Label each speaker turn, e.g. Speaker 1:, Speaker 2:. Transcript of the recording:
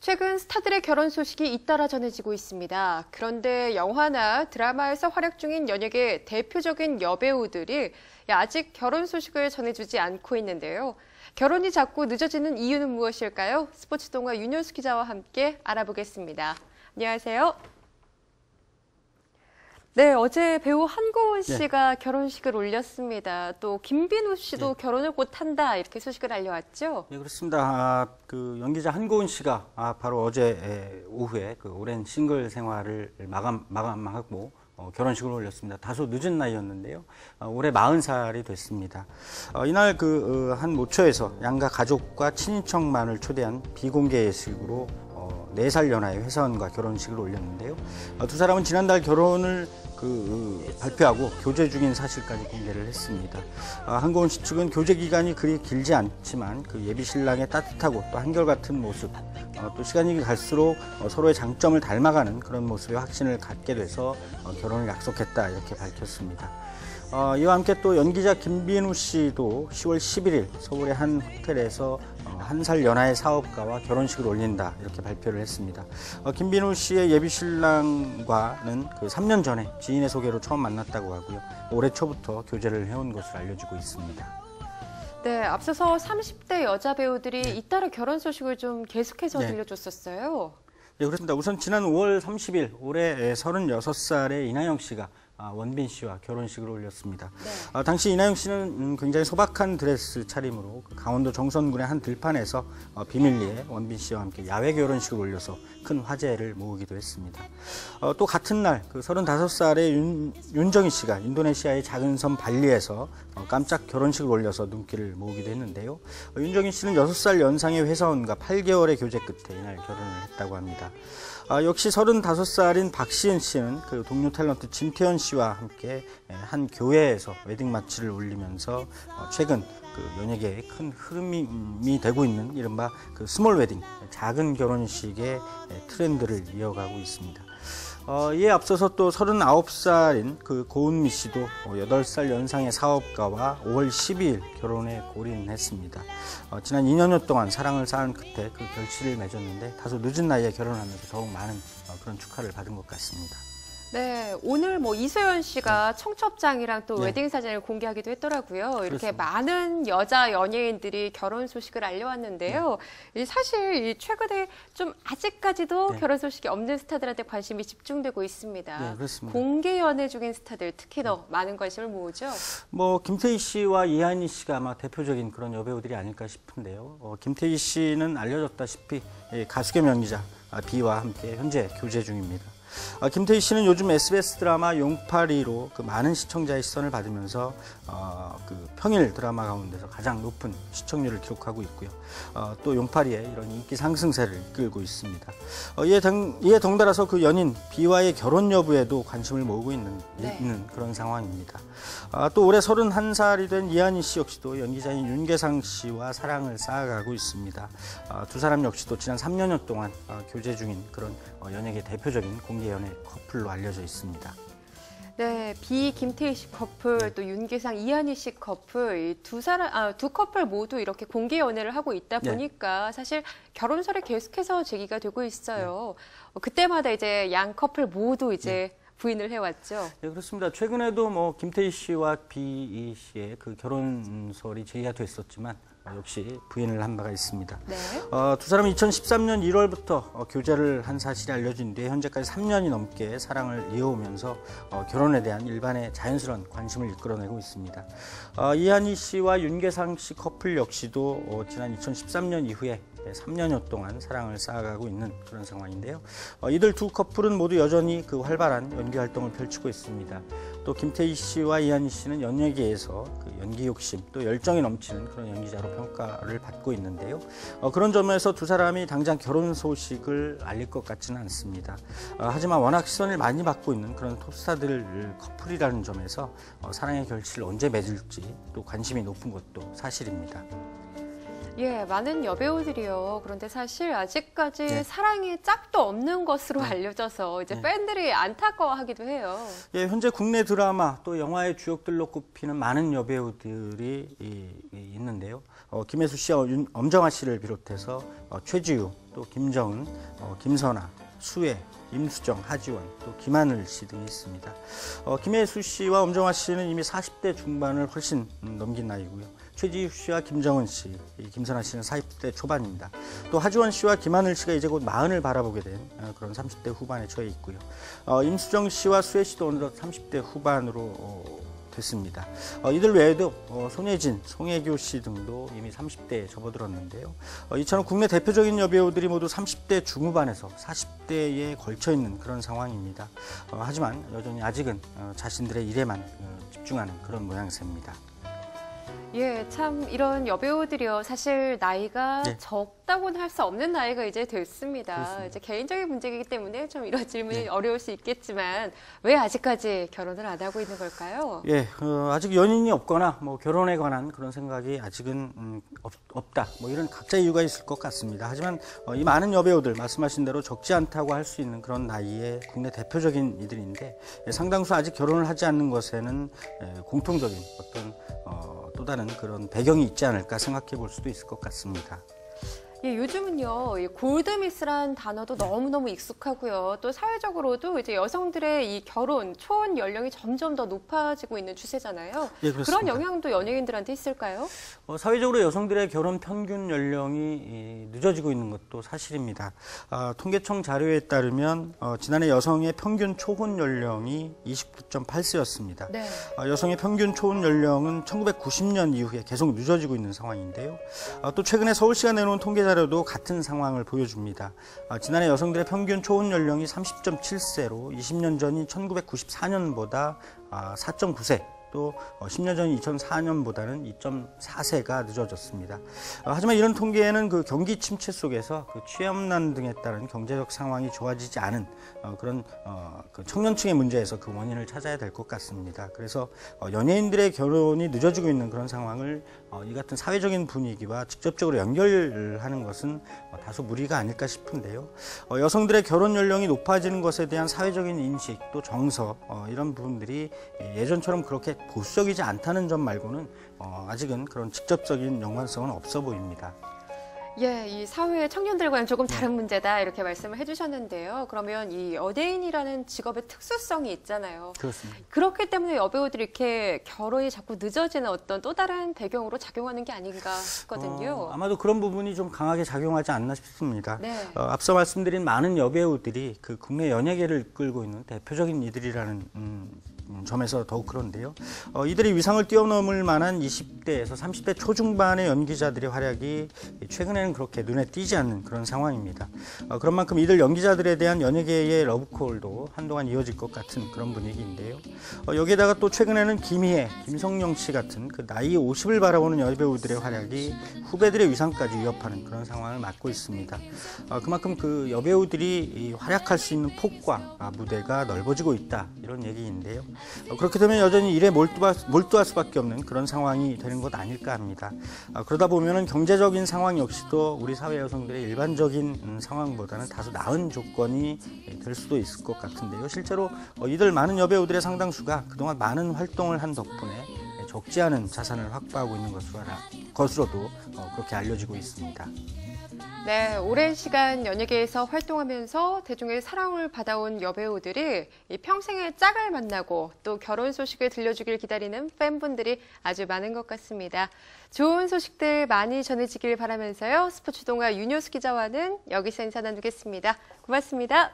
Speaker 1: 최근 스타들의 결혼 소식이 잇따라 전해지고 있습니다. 그런데 영화나 드라마에서 활약 중인 연예계 대표적인 여배우들이 아직 결혼 소식을 전해주지 않고 있는데요. 결혼이 자꾸 늦어지는 이유는 무엇일까요? 스포츠 동화 윤효수 기자와 함께 알아보겠습니다. 안녕하세요. 네, 어제 배우 한고은 씨가 결혼식을 올렸습니다. 또 김빈우 씨도 결혼을 곧 한다 이렇게 소식을 알려왔죠.
Speaker 2: 네, 그렇습니다. 그 연기자 한고은 씨가 바로 어제 오후에 그 오랜 싱글 생활을 마감하고 결혼식을 올렸습니다. 다소 늦은 나이였는데요. 올해 40살이 됐습니다. 이날 한 모처에서 양가 가족과 친인척만을 초대한 비공개 예식으로 4살 연하의 회사원과 결혼식을 올렸는데요. 두 사람은 지난달 결혼을 발표하고 교제 중인 사실까지 공개를 했습니다. 한고은 씨 측은 교제 기간이 그리 길지 않지만 그 예비 신랑의 따뜻하고 또 한결같은 모습, 또 시간이 갈수록 서로의 장점을 닮아가는 그런 모습에 확신을 갖게 돼서 결혼을 약속했다 이렇게 밝혔습니다. 이와 함께 또 연기자 김빈우 씨도 10월 11일 서울의 한 호텔에서 1살 연하의 사업가와 결혼식을 올린다 이렇게 발표를 했습니다. 김빈우 씨의 예비 신랑과는 3년 전에 지인의 소개로 처음 만났다고 하고요. 올해 초부터 교제를 해온 것으로 알려지고 있습니다.
Speaker 1: 네, 앞서서 30대 여자 배우들이 잇따라 결혼 소식을 좀 계속해서 들려줬었어요.
Speaker 2: 네, 그렇습니다. 우선 지난 5월 30일 올해 36살의 이나영 씨가 원빈 씨와 결혼식을 올렸습니다. 네. 당시 이나영 씨는 굉장히 소박한 드레스 차림으로 강원도 정선군의 한 들판에서 비밀리에 원빈 씨와 함께 야외 결혼식을 올려서 큰 화제를 모으기도 했습니다. 또 같은 날 35살의 윤정희 씨가 인도네시아의 작은 섬 발리에서 깜짝 결혼식을 올려서 눈길을 모으기도 했는데요. 윤정희 씨는 6살 연상의 회사원과 8개월의 교제 끝에 이날 결혼을 했다고 합니다. 역시 35살인 박시은 씨는 그 동료 탤런트 진태현 씨와 함께 한 교회에서 웨딩 마치를 올리면서 최근 연예계에 큰 흐름이 되고 있는 이른바 스몰 웨딩, 작은 결혼식의 트렌드를 이어가고 있습니다. 이에 앞서서 또 39살인 고은미 씨도 8살 연상의 사업가와 5월 12일 결혼에 골인했습니다. 지난 2년여 동안 사랑을 쌓은 끝에 결실을 맺었는데 다소 늦은 나이에 결혼하면서 더욱 많은 그런 축하를 받은 것 같습니다.
Speaker 1: 네, 오늘 이소연 씨가 청첩장이랑 또 웨딩 사진을 공개하기도 했더라고요. 이렇게 그렇습니다. 많은 여자 연예인들이 결혼 소식을 알려왔는데요. 사실 최근에 좀 아직까지도 결혼 소식이 없는 스타들한테 관심이 집중되고 있습니다.
Speaker 2: 네, 그렇습니다.
Speaker 1: 공개 연애 중인 스타들 특히 더 많은 관심을 모으죠.
Speaker 2: 김태희 씨와 이한희 씨가 아마 대표적인 그런 여배우들이 아닐까 싶은데요. 김태희 씨는 알려졌다시피 가수겸 연기자 비와 함께 현재 교제 중입니다. 김태희 씨는 요즘 SBS 드라마 용파리로 많은 시청자의 시선을 받으면서 평일 드라마 가운데서 가장 높은 시청률을 기록하고 있고요. 또 용파리의 이런 인기 상승세를 이끌고 있습니다. 이에 덩달아서 그 연인 비와의 결혼 여부에도 관심을 모으고 있는 그런 상황입니다. 또 올해 31살이 된 이한희 씨 역시도 연기자인 윤계상 씨와 사랑을 쌓아가고 있습니다. 두 사람 역시도 지난 3년여 동안 교제 중인 그런 연예계 대표적인 공개 연애 커플로 알려져 있습니다.
Speaker 1: 네, 비 김태희 씨 커플, 또 윤계상 이한희 씨 커플, 두 커플 모두 이렇게 공개 연애를 하고 있다 보니까 사실 결혼설이 계속해서 제기가 되고 있어요. 그때마다 이제 양 커플 모두 부인을 해왔죠. 네,
Speaker 2: 그렇습니다. 최근에도 김태희 씨와 비 씨의 결혼설이 제기가 됐었지만 역시 부인을 한 바가 있습니다. 네. 두 사람은 2013년 1월부터 교제를 한 사실이 알려진 뒤에 현재까지 3년이 넘게 사랑을 이어오면서 결혼에 대한 일반의 자연스러운 관심을 이끌어내고 있습니다. 이한희 씨와 윤계상 씨 커플 역시도 지난 2013년 이후에 3년여 동안 사랑을 쌓아가고 있는 그런 상황인데요. 이들 두 커플은 모두 여전히 활발한 연기 활동을 펼치고 있습니다. 또 김태희 씨와 이한희 씨는 연예계에서 연기 욕심 또 열정이 넘치는 그런 연기자로 평가를 받고 있는데요. 그런 점에서 두 사람이 당장 결혼 소식을 알릴 것 같지는 않습니다. 하지만 워낙 시선을 많이 받고 있는 그런 톱스타들 커플이라는 점에서 사랑의 결실을 언제 맺을지 또 관심이 높은 것도 사실입니다.
Speaker 1: 예, 많은 여배우들이요. 그런데 사실 아직까지 사랑이 짝도 없는 것으로 알려져서 이제 팬들이 안타까워하기도 해요.
Speaker 2: 예, 현재 국내 드라마 또 영화의 주역들로 꼽히는 많은 여배우들이 있는데요. 김혜수 씨와 엄정화 씨를 비롯해서 최지우, 또 김정은, 김선아, 수혜, 임수정, 하지원, 또 김하늘 씨 등이 있습니다. 김혜수 씨와 엄정화 씨는 이미 40대 중반을 훨씬 넘긴 나이고요. 최지우 씨와 김정은 씨, 김선아 씨는 40대 초반입니다. 또 하지원 씨와 김하늘 씨가 이제 곧 40을 바라보게 된 그런 30대 후반에 처해 있고요. 임수정 씨와 수혜 씨도 어느덧 30대 후반으로 됐습니다. 이들 외에도 손예진, 송혜교 씨 등도 이미 30대에 접어들었는데요. 이처럼 국내 대표적인 여배우들이 모두 30대 중후반에서 40대에 걸쳐 있는 그런 상황입니다. 하지만 여전히 아직은 자신들의 일에만 집중하는 그런 모양새입니다.
Speaker 1: 예, 참 이런 여배우들이요. 사실 나이가
Speaker 2: 네.
Speaker 1: 적다고는 할 수 없는 나이가 이제 됐습니다.
Speaker 2: 그렇습니다.
Speaker 1: 이제 개인적인 문제이기 때문에 좀 이런 질문이
Speaker 2: 네.
Speaker 1: 어려울 수 있겠지만 왜 아직까지 결혼을 안 하고 있는 걸까요?
Speaker 2: 예, 아직 연인이 없거나 뭐 결혼에 관한 그런 생각이 아직은 없다. 뭐 이런 각자의 이유가 있을 것 같습니다. 하지만 이 많은 여배우들 말씀하신 대로 적지 않다고 할 수 있는 그런 나이의 국내 대표적인 이들인데 상당수 아직 결혼을 하지 않는 것에는 공통적인 어떤 또 다른 그런 배경이 있지 않을까 생각해 볼 수도 있을 것 같습니다.
Speaker 1: 예, 요즘은요, 이 골드미스란 단어도 너무너무 익숙하고요. 또 사회적으로도 이제 여성들의 이 결혼, 초혼 연령이 점점 더 높아지고 있는 추세잖아요.
Speaker 2: 예, 그렇습니다.
Speaker 1: 그런 영향도 연예인들한테 있을까요?
Speaker 2: 사회적으로 여성들의 결혼 평균 연령이 늦어지고 있는 것도 사실입니다. 통계청 자료에 따르면 지난해 여성의 평균 초혼 연령이 29.8세였습니다.
Speaker 1: 네.
Speaker 2: 여성의 평균 초혼 연령은 1990년 이후에 계속 늦어지고 있는 상황인데요. 또 최근에 서울시가 내놓은 통계 자료도 같은 상황을 보여줍니다. 지난해 여성들의 평균 초혼 연령이 30.7세로 20년 전인 1994년보다 4.9세, 또 10년 전인 2004년보다는 2.4세가 늦어졌습니다. 하지만 이런 통계에는 그 경기 침체 속에서 그 취업난 등에 따른 경제적 상황이 좋아지지 않은 그런 그 청년층의 문제에서 그 원인을 찾아야 될 것 같습니다. 그래서 연예인들의 결혼이 늦어지고 있는 그런 상황을 이 같은 사회적인 분위기와 직접적으로 연결하는 것은 다소 무리가 아닐까 싶은데요. 여성들의 결혼 연령이 높아지는 것에 대한 사회적인 인식 또 정서 이런 부분들이 예전처럼 그렇게 보수적이지 않다는 점 말고는 아직은 그런 직접적인 연관성은 없어 보입니다.
Speaker 1: 예, 이 사회의 청년들과는 조금 다른 문제다 이렇게 말씀을 해주셨는데요. 그러면 이 연예인이라는 직업의 특수성이 있잖아요.
Speaker 2: 그렇습니다.
Speaker 1: 그렇기 때문에 여배우들이 이렇게 결혼이 자꾸 늦어지는 어떤 또 다른 배경으로 작용하는 게 아닌가 싶거든요.
Speaker 2: 아마도 그런 부분이 좀 강하게 작용하지 않나 싶습니다.
Speaker 1: 네.
Speaker 2: 앞서 말씀드린 많은 여배우들이 그 국내 연예계를 이끌고 있는 대표적인 이들이라는 점에서 더욱 그런데요. 이들이 위상을 뛰어넘을 만한 20대에서 30대 초중반의 연기자들의 활약이 최근에는 그렇게 눈에 띄지 않는 그런 상황입니다. 그런 만큼 이들 연기자들에 대한 연예계의 러브콜도 한동안 이어질 것 같은 그런 분위기인데요. 여기에다가 또 최근에는 김희애, 김성령 씨 같은 그 나이 50을 바라보는 여배우들의 활약이 후배들의 위상까지 위협하는 그런 상황을 맞고 있습니다. 그만큼 그 여배우들이 활약할 수 있는 폭과 무대가 넓어지고 있다 이런 얘기인데요. 그렇게 되면 여전히 일에 몰두할 수밖에 없는 그런 상황이 되는 것 아닐까 합니다. 그러다 보면은 경제적인 상황 역시도 우리 사회 여성들의 일반적인 상황보다는 다소 나은 조건이 될 수도 있을 것 같은데요. 실제로 이들 많은 여배우들의 상당수가 그동안 많은 활동을 한 덕분에 적지 않은 자산을 확보하고 있는 것으로도 그렇게 알려지고 있습니다.
Speaker 1: 네, 오랜 시간 연예계에서 활동하면서 대중의 사랑을 받아온 여배우들이 이 평생의 짝을 만나고 또 결혼 소식을 들려주길 기다리는 팬분들이 아주 많은 것 같습니다. 좋은 소식들 많이 전해지길 바라면서요. 스포츠 동아 윤효수 기자와는 여기서 인사 나누겠습니다. 고맙습니다.